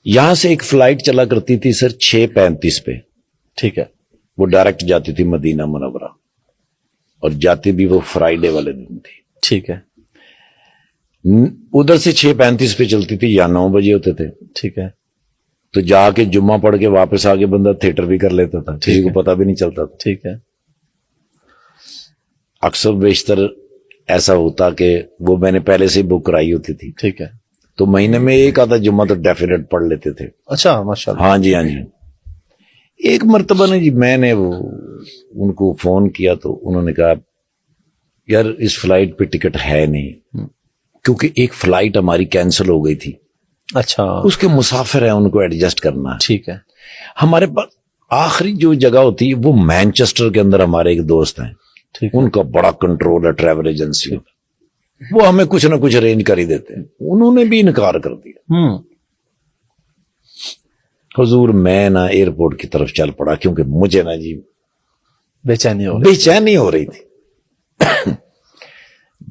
یہاں سے ایک فلائٹ چلا کرتی تھی سر 6:35 پہ, ٹھیک ہے, وہ ڈائریکٹ جاتی تھی مدینہ منورہ, اور جاتی بھی وہ فرائیڈے والے دن تھی. ٹھیک ہے, ادھر سے 6:35 پہ چلتی تھی, یا 9 بجے ہوتے تھے, ٹھیک ہے, تو جا کے جمعہ پڑھ کے واپس آ کے بندہ تھیٹر بھی کر لیتا تھا, کسی کو پتہ بھی نہیں چلتا تھا. ٹھیک ہے, اکثر بیشتر ایسا ہوتا کہ وہ میں نے پہلے سے ہی بک کرائی ہوتی تھی, ٹھیک ہے, تو مہینے میں ایک آدھا جمعہ تو ڈیفینیٹ پڑھ لیتے تھے. اچھا ماشاء اللہ. ہاں جی ہاں جی. ایک مرتبہ نے جی میں نے وہ ان کو فون کیا تو انہوں نے کہا یار اس فلائٹ پہ ٹکٹ ہے نہیں, کیونکہ ایک فلائٹ ہماری کینسل ہو گئی تھی. اچھا, اس کے مسافر ہیں, ان کو ایڈجسٹ کرنا ہے. ٹھیک ہے, ہمارے پاس آخری جو جگہ ہوتی ہے وہ مینچسٹر کے اندر ہمارے ایک دوست ہیں, ٹھیک ہے, ان کا بڑا کنٹرول ہے ٹریول ایجنسی, وہ ہمیں کچھ نہ کچھ ارینج کر ہی دیتے ہیں. انہوں نے بھی انکار کر دیا. حضور میں نا ایئرپورٹ کی طرف چل پڑا, کیونکہ مجھے نا جی بے چینی ہو رہی تھی.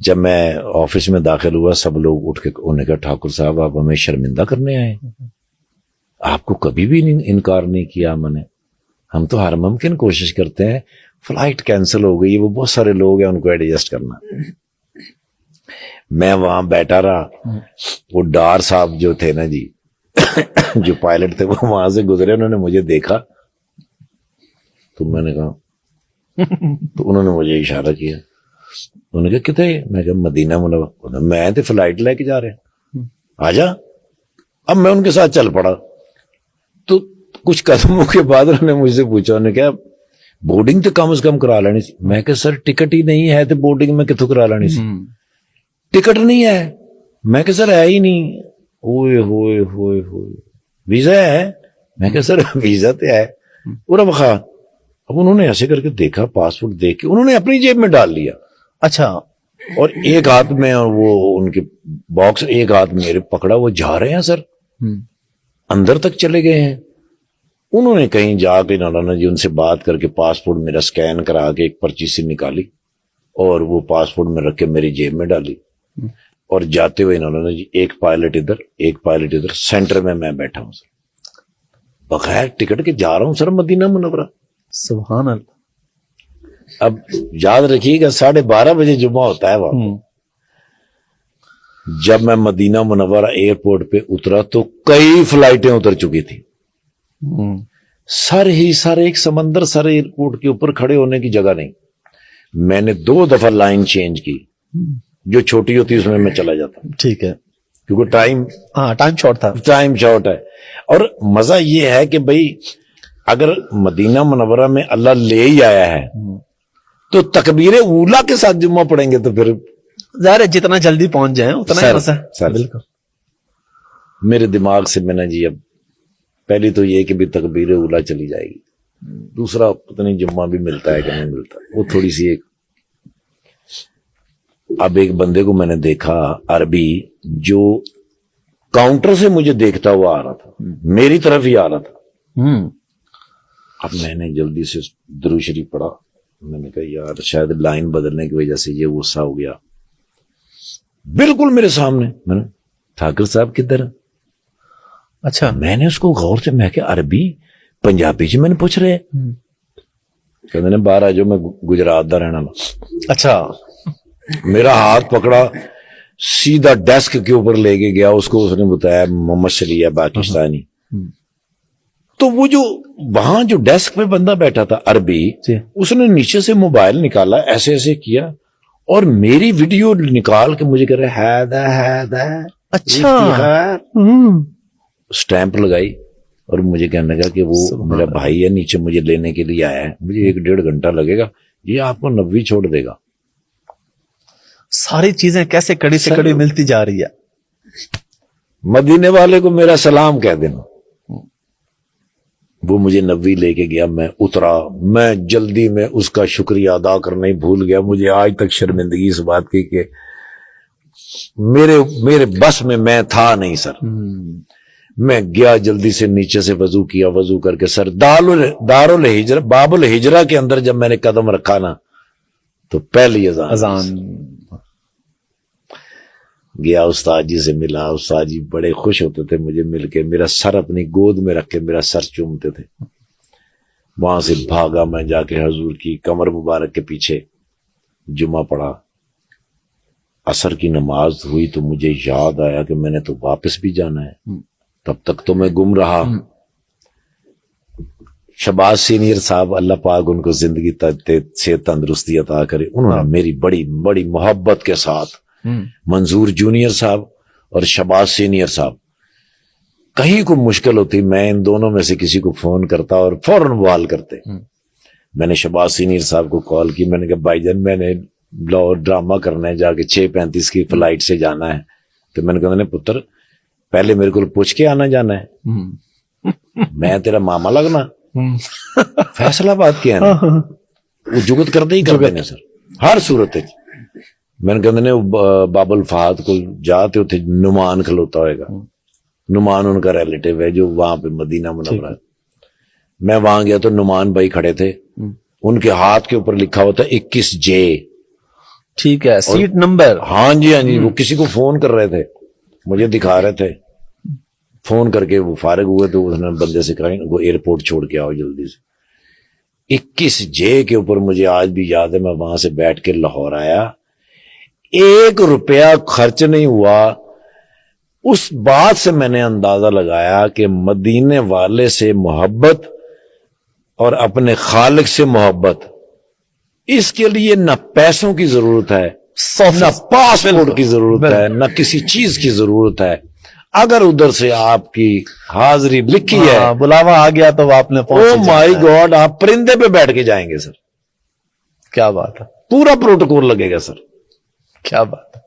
جب میں آفس میں داخل ہوا, سب لوگ اٹھ کے انہوں نے کہا ٹھاکر صاحب آپ ہمیں شرمندہ کرنے آئے, آپ کو کبھی بھی انکار نہیں کیا ہم نے, ہم تو ہر ممکن کوشش کرتے ہیں. فلائٹ کینسل ہو گئی, وہ بہت سارے لوگ ہیں, ان کو ایڈجسٹ کرنا. میں وہاں بیٹھا رہا, وہ ڈار صاحب جو تھے نا جی جو پائلٹ تھے, وہ وہاں سے گزرے, انہوں نے مجھے دیکھا تو میں نے کہا, تو انہوں نے مجھے اشارہ کیا, انہوں نے کہا کتنے, میں کہا مدینہ منورہ. میں تو فلائٹ لے کے جا رہے ہیں, آ جا. اب میں ان کے ساتھ چل پڑا, تو کچھ قدموں کے بعد انہوں نے مجھ سے پوچھا, انہوں نے کہا بورڈنگ تو کم از کم کرا لینی سی. میں کہا سر ٹکٹ ہی نہیں ہے تو بورڈنگ میں کتوں کرا لینی سی, ٹکٹ نہیں ہے. میں کہا سر ہے ہی نہیں. اوئے ہوئے ہوئے ہوئے, ویزا ہے. میں کہا سر ویزا تو ہے. پورا بخا. اب انہوں نے ایسے کر کے دیکھا, پاسپورٹ دیکھ کے انہوں نے اپنی جیب میں ڈال لیا. اچھا, اور ایک ہاتھ میں وہ ان کے باکس, ایک ہاتھ میرے پکڑا, وہ جا رہے ہیں سر, اندر تک چلے گئے ہیں. انہوں نے کہیں جا کے نانا جی ان سے بات کر کے پاسپورٹ میرا سکین کرا کے ایک پرچی سے نکالی, اور وہ پاسپورٹ میں رکھ کے میری جیب میں ڈالی. اور جاتے ہوئے انہوں نے جی ایک پائلٹ ادھر ایک پائلٹ ادھر, سینٹر میں بیٹھا ہوں سر, بغیر ٹکٹ کے جا رہا ہوں سر مدینہ منورہ. سبحان اللہ. اب یاد رکھیے گا 12:30 بجے جمعہ ہوتا ہے وہاں. جب میں مدینہ منورہ ایئرپورٹ پہ اترا تو کئی فلائٹیں اتر چکی تھی. سر ہی سر ایک سمندر سر ایئرپورٹ کے اوپر کھڑے ہونے کی جگہ نہیں. میں نے 2 دفعہ لائن چینج کی, جو چھوٹی ہوتی اس میں چلا جاتا, ٹھیک ہے, کیونکہ ٹائم شارٹ تھا, ٹائم شارٹ ہے. اور مزہ یہ ہے کہ بھئی اگر مدینہ منورہ میں اللہ لے ہی آیا ہے تو تکبیر اولا کے ساتھ جمعہ پڑھیں گے, تو پھر ظاہر ہے جتنا جلدی پہنچ جائیں اتنا ہی مزہ ہے. سر بالکل. میرے دماغ سے میں نے جی, اب پہلی تو یہ کہ بھی تکبیر اولا چلی جائے گی, دوسرا پتہ نہیں جمعہ بھی ملتا ہے کہ نہیں ملتا, وہ تھوڑی سی ایک. اب ایک بندے کو میں نے دیکھا عربی, جو کاؤنٹر سے مجھے دیکھتا ہوا آ رہا تھا, میری طرف ہی آ رہا تھا. اب میں نے جلدی سے درود شریف پڑھا, میں نے کہا یار شاید لائن بدلنے کی وجہ سے یہ غصہ ہو گیا. بالکل میرے سامنے, میں نے ٹھاکر صاحب کدھر. اچھا, میں نے اس کو غور سے, میں کہ عربی پنجابی میں نے پوچھ رہے, کہتے ہیں باہر آ جو, میں گجرات دا رہنا. اچھا, میرا ہاتھ پکڑا, سیدھا ڈیسک کے اوپر لے کے گیا, اس کو اس نے بتایا محمد شلی ہے پاکستانی. تو وہ جو وہاں جو ڈیسک پہ بندہ بیٹھا تھا عربی, اس نے نیچے سے موبائل نکالا, ایسے ایسے کیا, اور میری ویڈیو نکال کے مجھے کہہ رہے ہے. اچھا, سٹیمپ لگائی, اور مجھے کہنے لگا کہ وہ میرا بھائی ہے, نیچے مجھے لینے کے لیے آیا ہے, مجھے 1-1.5 گھنٹہ لگے گا, یہ آپ کو 90 چھوڑ دے گا. ساری چیزیں کیسے کڑی سے کڑی ملتی جا رہی ہے. مدینے والے کو میرا سلام کہہ دینا. وہ مجھے 90 لے کے گیا, میں اترا, میں جلدی میں اس کا شکریہ ادا کرنا ہی بھول گیا. مجھے آج تک شرمندگی اس بات کی کہ میرے بس میں تھا نہیں سر. میں گیا جلدی سے نیچے سے وضو کیا, وضو کر کے سر دارالہجرہ باب الہجرہ کے اندر جب میں نے قدم رکھا نا, تو پہلی اذان. گیا استاد جی سے ملا. استاد جی بڑے خوش ہوتے تھے مجھے مل کے, میرا سر اپنی گود میں رکھ کے میرا سر چومتے تھے. وہاں سے بھاگا میں جا کے حضور کی کمر مبارک کے پیچھے جمعہ پڑھا. عصر کی نماز ہوئی تو مجھے یاد آیا کہ میں نے تو واپس بھی جانا ہے. تب تک تو میں گم رہا. شہباز سینئر صاحب اللہ پاک ان کو زندگی سے تندرستی عطا کرے, انہوں نے میری بڑی بڑی محبت کے ساتھ, منظور جونیئر صاحب اور شہباز سینئر صاحب, کہیں کو مشکل ہوتی میں ان دونوں میں سے کسی کو فون کرتا اور فوراً بحال کرتے. میں نے شہباز سینئر صاحب کو کال کی, میں نے کہا بھائی جان میں نے ڈرامہ کرنا ہے, جا کے 6:35 کی فلائٹ سے جانا ہے. تو میں نے کہا پتر پہلے میرے کو پوچھ کے آنا جانا ہے, میں تیرا ماما لگنا, فیصلہ بات کیا ہے وہ جگت کرتے ہی کرتے ہیں سر ہر صورت. میں نے کہا بابل فہد کو جاتے ہوتے نعمان کھلوتا ہوئے گا, نعمان ان کا ریلیٹیو ہے جو وہاں پہ مدینہ منورہ ہے. میں وہاں گیا تو نعمان بھائی کھڑے تھے, ان کے ہاتھ کے اوپر لکھا ہوتا 21J. ٹھیک ہے, سیٹ نمبر. ہاں جی, وہ کسی کو فون کر رہے تھے, مجھے دکھا رہے تھے. فون کر کے وہ فارغ ہوئے تو انہوں نے بندے سے کہا وہ ایئرپورٹ چھوڑ کے آؤ جلدی سے. 21J کے اوپر مجھے آج بھی یاد ہے, میں وہاں سے بیٹھ کے لاہور آیا, 1 روپیہ خرچ نہیں ہوا. اس بات سے میں نے اندازہ لگایا کہ مدینے والے سے محبت اور اپنے خالق سے محبت, اس کے لیے نہ پیسوں کی ضرورت ہے, نہ پاسپورٹ کی ضرورت ہے, نہ کسی چیز کی ضرورت ہے. اگر ادھر سے آپ کی حاضری لکھی ہے, بلاوا آ گیا تو آپ نے او مائی گاڈ, آپ پرندے پہ بیٹھ کے جائیں گے سر. کیا بات ہے, پورا پروٹوکول لگے گا سر. کیا بات ہے.